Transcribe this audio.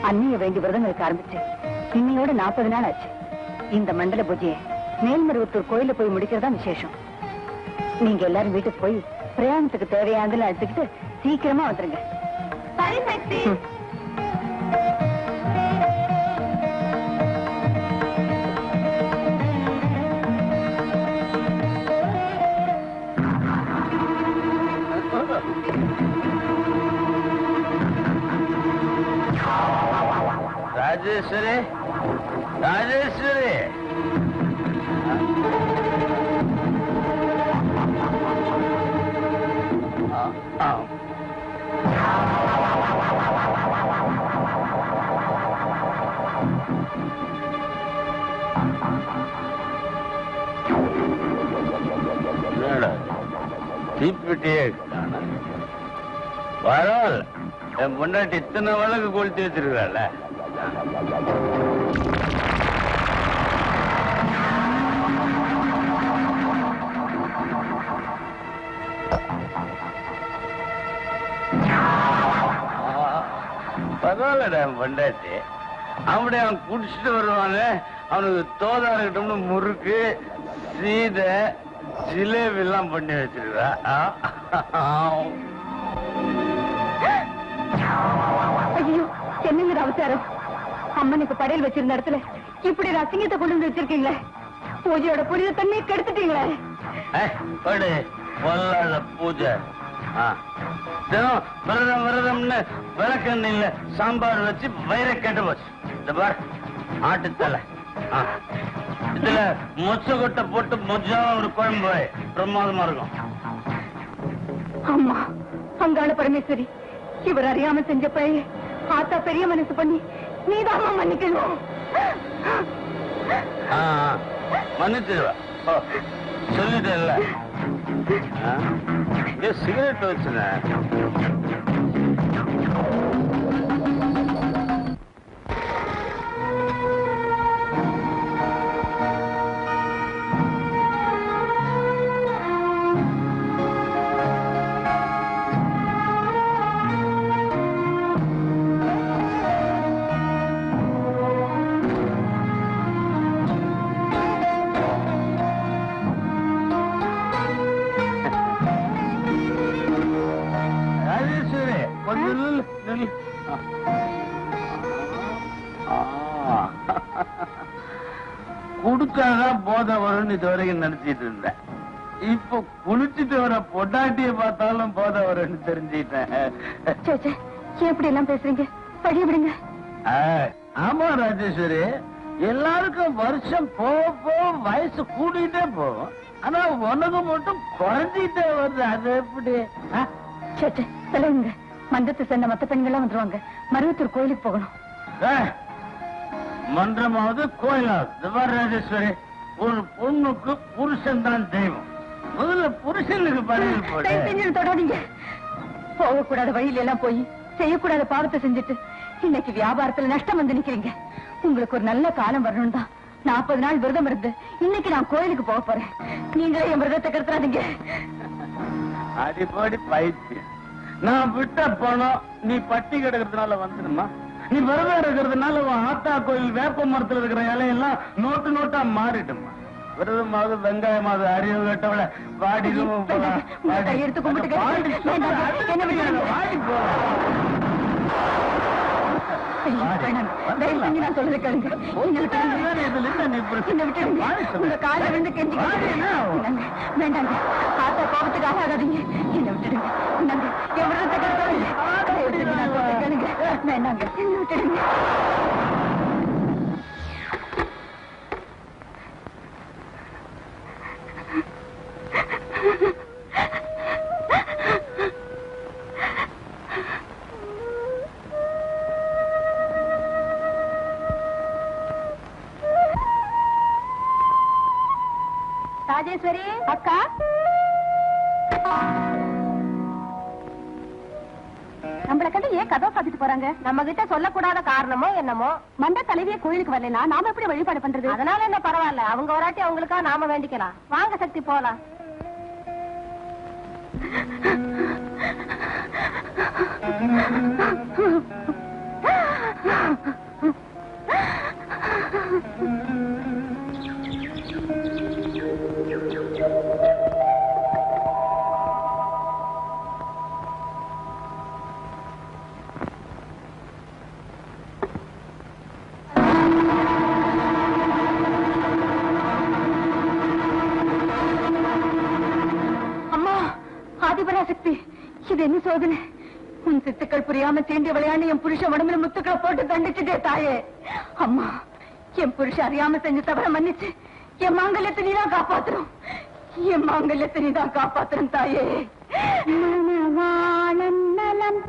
அந்நிய வேண்டி விரதங்களுக்கு ஆரம்பிச்சு இன்னையோட 40 நாள் ஆச்சு. இந்த மண்டல பூஜையை மேல்மருவத்தூர் கோயில போய் முடிக்கிறதா விசேஷம். நீங்க எல்லாரும் வீட்டுக்கு போய் பிரயாணத்துக்கு தேவையானதுல எடுத்துக்கிட்டு சீக்கிரமா வந்துருங்க. சரி சக்தி. ராஜேஸ்வரி, ராஜேஸ்வரி, தீப்பிட்டியே பரவாயில்ல. என் முன்னாடி இத்தனை வழக்கு கொளுத்தி வச்சிருக்காள். பரவாயில்லடா என் பொண்டாட்டி. அப்படி அவன் குடிச்சிட்டு வருவாங்க. அவனுக்கு தோதா இருக்கட்டும்னு முறுக்கு, சீதை, ஜிலேபி எல்லாம் பண்ணி வச்சிருக்கா. ஐயோ, என்னங்கிற அவசரம்! அம்மனுக்கு படையல் வச்சிருந்த இடத்துல இப்படி ரசிங்கத்தை கொண்டு வந்து வச்சிருக்கீங்களே. பூஜையோட புனித தண்ணி கெடுத்துட்டீங்களே. பொல்லாத பூஜை. தினம் விரதம் விரதம்னு விளக்கெண்ணெயில சாம்பார் வச்சு வயிற கெட்டு போச்சு. இந்த பார் ஆட்டுத்தலை, இதுல மொச்ச கொட்டை போட்டு மொஜா ஒரு குழம்பு பிரமாதமா இருக்கும். அம்மா, அங்காள பரமேஸ்வரி, இவர் அறியாம செஞ்ச பழைய ஆத்தா பெரிய மனசு பண்ணி நீதாமா மன்னிக்கணும். மன்னிச்சிருவா, சொல்லிட்டேன்ல. சிகரெட் வச்சுன குடிச்சாதான் போதை வரும்னு இது வரைக்கும் நினைச்சிட்டு இருந்தேன். இப்ப குளிச்சுட்டு வர பொட்டாட்டிய பார்த்தாலும் போதை வரும்னு தெரிஞ்சுட்டேன். எப்படி எல்லாம் பேசுறீங்க? பழி விடுங்க. ஆமா ராஜேஸ்வரி, எல்லாருக்கும் வருஷம் போக வயசு கூடிட்டே போகும். ஆனா உனக்கு மட்டும் குறைஞ்சிட்டே வருது. அது எப்படி? சொல்லுங்க. மன்றத்தை சேர்ந்த மத்த பெண்கள் வந்துருவாங்க. மருவத்தூர் கோயிலுக்கு போகணும். மன்றமாவது கோயிலாவது ராஜேஸ்வரி, ஒரு பொண்ணுக்கு புருஷன் தான் தெய்வம். முதல்ல புருஷனுக்கு பணியில் போட தொடாதீங்க. போகக்கூடாத வழியில எல்லாம் போய் செய்யக்கூடாத பாவத்தை செஞ்சுட்டு இன்னைக்கு வியாபாரத்துல நஷ்டம் வந்து நிக்கிறீங்க. உங்களுக்கு ஒரு நல்ல காலம் வரணும் தான் 40 நாள் விரதம் இருந்து இன்னைக்கு நான் கோயிலுக்கு போக போறேன். நீங்களே என் விரதத்தை கெடுத்துறாதீங்க. அடிப்படி பைத்தியம். நான் விட்ட பணம் நீ பட்டி கிடக்கிறதுனால வந்துடுமா? நீ விரதம் இருக்கிறதுனால ஆத்தா கோயில் வேப்ப மரத்துல இருக்கிற இலையெல்லாம் நோட்டு நோட்டா மாறிடுமா? விரதமாவது வெங்காயமாவது அறிவு கேட்டவளை வாடிடும் எடுத்து கும்பிட்டு நான் சொல்றது கேளுங்க. உங்க காலை விழுந்து கெஞ்சி வேண்டாங்க. ஆத்தா கோபத்துக்காக ஆகாதீங்க. என்ன விட்டுடுங்க. என் விரதத்தை கேளுங்க. வேண்டாங்க, என்ன விட்டுடுங்க. ராஜேஸ்வரி அக்கா, நம்மள கண்டு ஏன் கதவை சாத்திட்டு போறாங்க? நம்ம கிட்ட சொல்லக்கூடாத காரணமோ என்னமோ. மண்ட தலைவிய கோயிலுக்கு வரலனா நாம எப்படி வழிபாடு பண்றது? அதனால என்ன பரவாயில்ல, அவங்க வராட்டி அவங்களுக்கா நாம வேண்டிக்கலாம். வாங்க சக்தி போலாம். ஆதிபராசக்தி, இது என்ன சோதனை? உன் சித்துக்கள் புரியாம தீண்டி விளையாண்டு என் புருஷ உடம்புல முத்துக்களை போட்டு தண்டிச்சுட்டே தாயே. அம்மா, என் புருஷ அறியாம செஞ்ச தவற மன்னிச்சு என் மாங்கல்யத்தை நீதான் காப்பாத்துறோம். என் மாங்கல்யத்தை நீதான் காப்பாத்துறோம் தாயே. நலம்